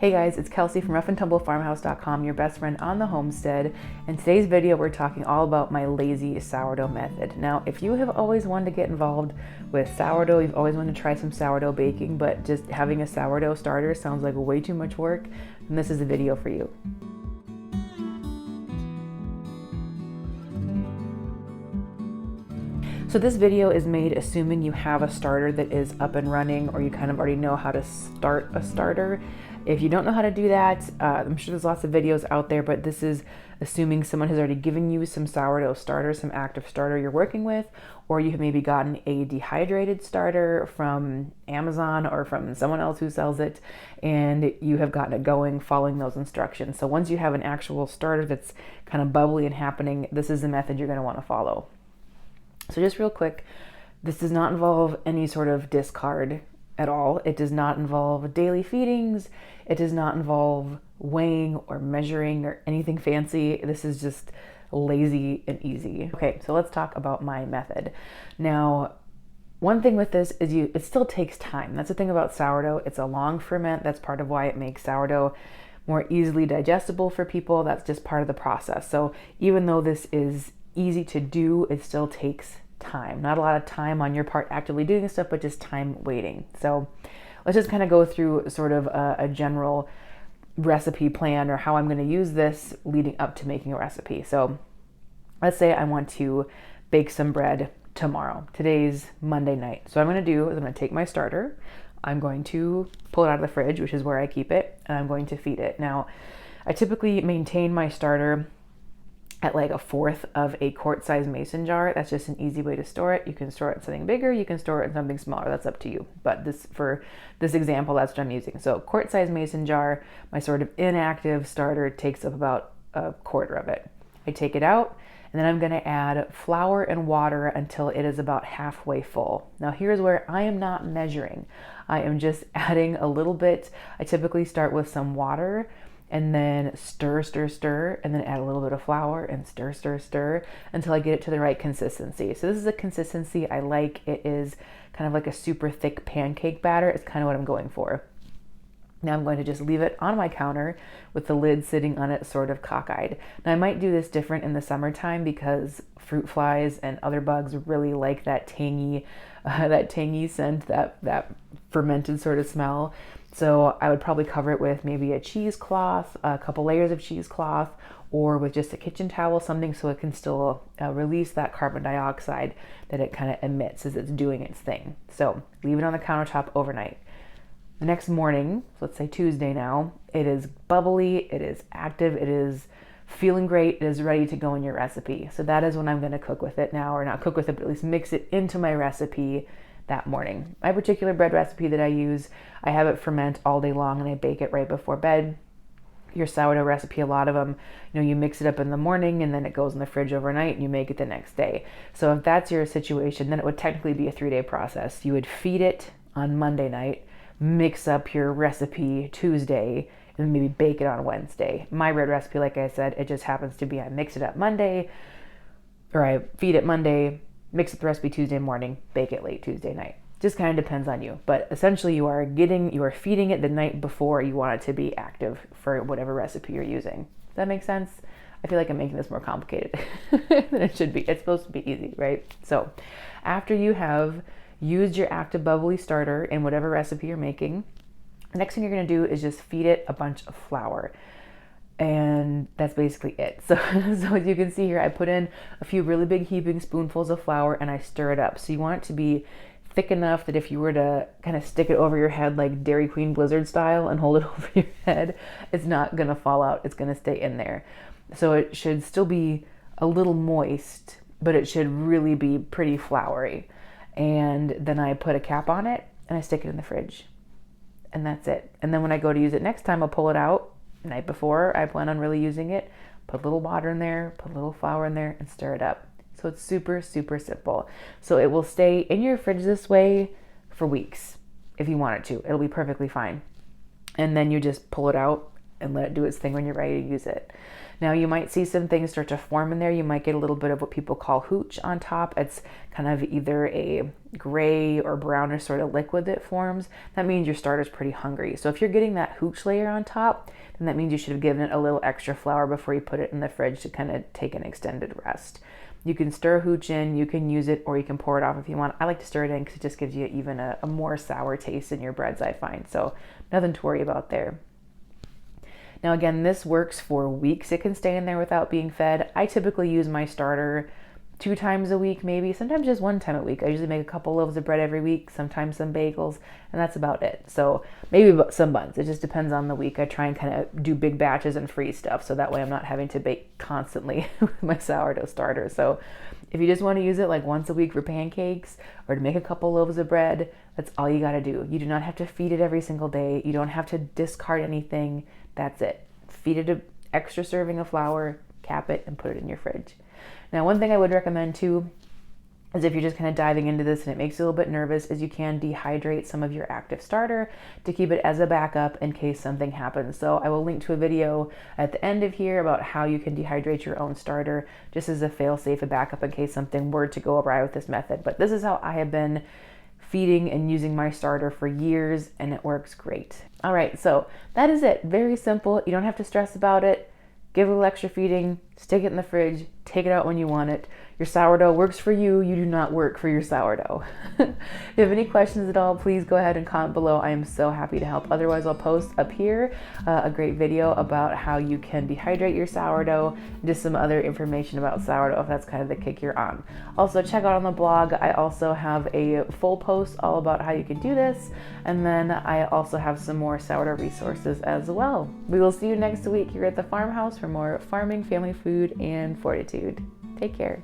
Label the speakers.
Speaker 1: Hey guys, it's Kelsey from roughandtumblefarmhouse.com, your best friend on the homestead. In today's video, we're talking all about my lazy sourdough method. Now, if you have always wanted to get involved with sourdough, you've always wanted to try some sourdough baking, but just having a sourdough starter sounds like way too much work, then this is the video for you. So this video is made assuming you have a starter that is up and running, or you kind of already know how to start a starter. If you don't know how to do that, I'm sure there's lots of videos out there, but this is assuming someone has already given you some sourdough starter, some active starter you're working with, or you have maybe gotten a dehydrated starter from Amazon or from someone else who sells it, and you have gotten it going following those instructions. So once you have an actual starter that's kind of bubbly and happening, this is the method you're going to want to follow. So just real quick, this does not involve any sort of discard at all. It does not involve daily feedings. It does not involve weighing or measuring or anything fancy. This is just lazy and easy. Okay, so let's talk about my method. Now, one thing with this is it still takes time. That's the thing about sourdough. It's a long ferment. That's part of why it makes sourdough more easily digestible for people. That's just part of the process. So even though this is easy to do, it still takes time. Not a lot of time on your part actively doing this stuff, but just time waiting. So let's just kind of go through sort of a general recipe plan, or how I'm going to use this leading up to making a recipe. So let's say I want to bake some bread tomorrow. Today's Monday night. So what I'm going to do is I'm going to take my starter. I'm going to pull it out of the fridge, which is where I keep it, and I'm going to feed it. Now, I typically maintain my starter at like 1/4 of a quart-sized mason jar. That's just an easy way to store it. You can store it in something bigger, you can store it in something smaller. That's up to you. But for this example, that's what I'm using. So quart-sized mason jar, my sort of inactive starter takes up about 1/4 of it. I take it out, and then I'm going to add flour and water until it is about halfway full. Now here's where I am not measuring. I am just adding a little bit. I typically start with some water, and then stir, and then add a little bit of flour and stir until I get it to the right consistency. So this is a consistency I like. It is kind of like a super thick pancake batter. It's kind of what I'm going for. Now I'm going to just leave it on my counter with the lid sitting on it sort of cockeyed. Now I might do this different in the summertime because fruit flies and other bugs really like that tangy scent, that fermented sort of smell. So I would probably cover it with maybe a cheesecloth, a couple layers of cheesecloth, or with just a kitchen towel, something so it can still release that carbon dioxide that it kind of emits as it's doing its thing. So leave it on the countertop overnight. The next morning, let's say Tuesday now, it is bubbly, it is active, it is feeling great, it is ready to go in your recipe. So that is when I'm going to cook with it now, or not cook with it, but at least mix it into my recipe that morning. My particular bread recipe that I use, I have it ferment all day long and I bake it right before bed. Your sourdough recipe, a lot of them, you mix it up in the morning and then it goes in the fridge overnight and you make it the next day. So if that's your situation, then it would technically be a 3-day process. You would feed it on Monday night, mix up your recipe Tuesday, and then maybe bake it on Wednesday. My bread recipe, like I said, it just happens to be I mix it up Monday, or I feed it Monday, mix up the recipe Tuesday morning, bake it late Tuesday night. Just kind of depends on you. But essentially you are feeding it the night before you want it to be active for whatever recipe you're using. Does that make sense? I feel like I'm making this more complicated than it should be. It's supposed to be easy, right? So after you have used your active bubbly starter in whatever recipe you're making, the next thing you're going to do is just feed it a bunch of flour. And that's basically it. So as you can see here, I put in a few really big heaping spoonfuls of flour and I stir it up. So you want it to be thick enough that if you were to kind of stick it over your head like Dairy Queen Blizzard style and hold it over your head, it's not going to fall out. It's going to stay in there. So it should still be a little moist, but it should really be pretty floury. And then I put a cap on it and I stick it in the fridge. And that's it. And then when I go to use it next time, I'll pull it out. The night before, I plan on really using it. Put a little water in there, put a little flour in there, and stir it up. So it's super, super simple. So it will stay in your fridge this way for weeks if you want it to. It'll be perfectly fine. And then you just pull it out and let it do its thing when you're ready to use it. Now you might see some things start to form in there. You might get a little bit of what people call hooch on top. It's kind of either a gray or brownish sort of liquid that forms. That means your starter's pretty hungry. So if you're getting that hooch layer on top, then that means you should have given it a little extra flour before you put it in the fridge to kind of take an extended rest. You can stir hooch in, you can use it, or you can pour it off if you want. I like to stir it in because it just gives you even a more sour taste in your breads, I find. So nothing to worry about there. Now again, this works for weeks. It can stay in there without being fed. I typically use my starter 2 times a week, maybe, sometimes just 1 time a week. I usually make a couple loaves of bread every week, sometimes some bagels, and that's about it. So maybe some buns. It just depends on the week. I try and kind of do big batches and freeze stuff, so that way I'm not having to bake constantly with my sourdough starter. So if you just want to use it like once a week for pancakes or to make a couple loaves of bread, that's all you got to do. You do not have to feed it every single day. You don't have to discard anything. That's it. Feed it an extra serving of flour, cap it, and put it in your fridge. Now, one thing I would recommend too is if you're just kind of diving into this and it makes you a little bit nervous, is you can dehydrate some of your active starter to keep it as a backup in case something happens. So I will link to a video at the end of here about how you can dehydrate your own starter just as a fail-safe, a backup in case something were to go awry with this method. But this is how I have been feeding and using my starter for years, and it works great. All right, so that is it. Very simple. You don't have to stress about it. Give it a little extra feeding, stick it in the fridge, take it out when you want it. Your sourdough works for you. You do not work for your sourdough. If you have any questions at all, please go ahead and comment below. I am so happy to help. Otherwise, I'll post up here a great video about how you can dehydrate your sourdough, just some other information about sourdough if that's kind of the kick you're on. Also, check out on the blog, I also have a full post all about how you can do this. And then I also have some more sourdough resources as well. We will see you next week here at the farmhouse for more farming, family food, and fortitude. Take care.